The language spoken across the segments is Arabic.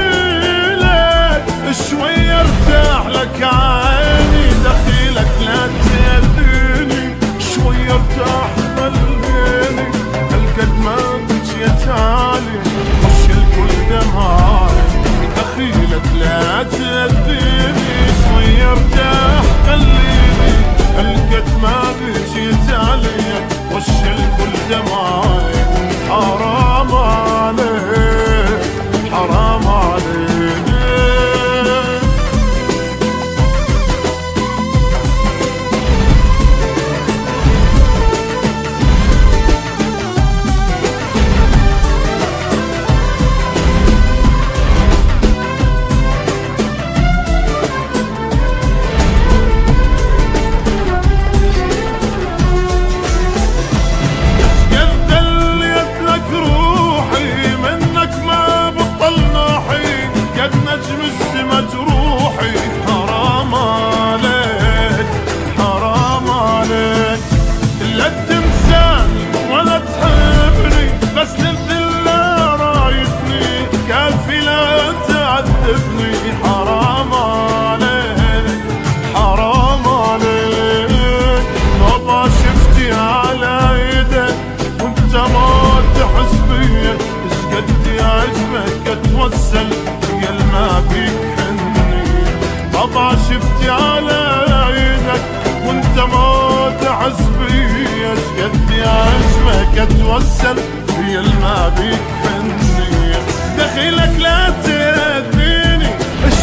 دخيلك شوي ارتاح لك عيني، دخيلك لا تأذيني شوي ارتاح قلبيني، هالقد ما بجيت علي وش الكل دمعي، دخيلك لا تأذيني شوي ارتاح قلبيني، هالقد ما بجيت علي وش الكل دمعي. حرام عليك حرام عليك. حرام عليك حرام عليك، بابا شفتي على ايدك وانت ما تحس بيا، ايش قد عجبك اتوسل يا ما بيك حني، بابا شفتي على ايدك وانت ما تحس بيا، ايش قد عجبك اتوسل يا ما بيك حني، دخيلك لا تأذيني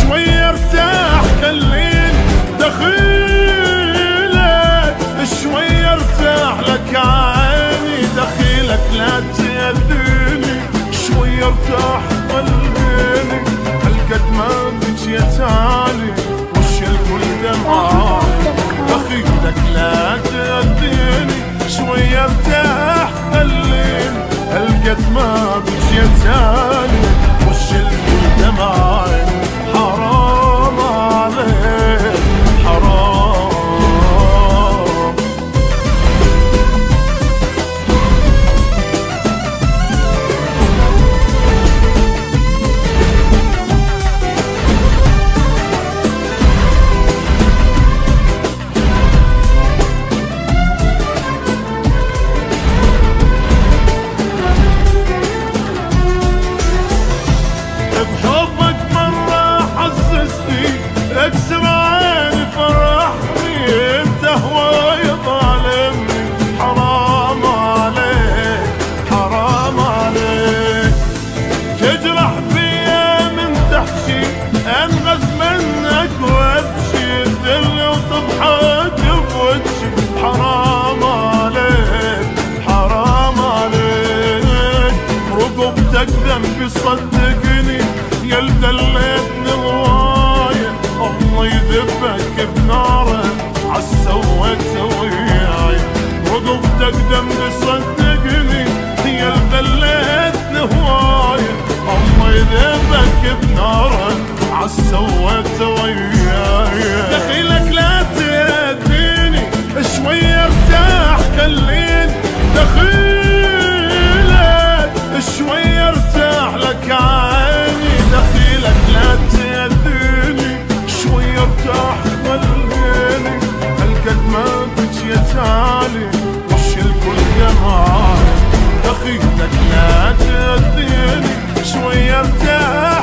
شوي ارتاح خليني، دخيلك شوي ارتاح لك عيني، دخيلك لا تأذيني شوي ارتاح قلبيني، هالقد ما بجيت علي وش الكل دمعي، دخيلك لا تأذيني شوي ارتاح قلبيني، هالقد ما بجيت علي وش الكل دمعي. حرام عليك حرام. بحبك مرة حسسني اكسر عيني فرحني، انت هواي ظالمني، حرام عليك حرام عليك، تجرح فيا من تحشي انغز منك وابشي، تذل وتضحك بوجهي، حرام عليك حرام عليك، رقبتك ذنبي صدقني يا اللي دليتني هواية، الله يذبك بناره عالسويت وياي، رقبتك ذنبي صدقني يا اللي دليتني هواية، الله يذبك بناره عالسويت وياي، دخيلك لا تأذيني شوي ارتاح خليني، دخيلك شوي ارتاح لك عيني، دخيلك لا تأذيني شوي ارتاح قلبيني، هالقد ما بجيت علي وش الكل دمعي، دخيلك لا تأذيني شوي ارتاح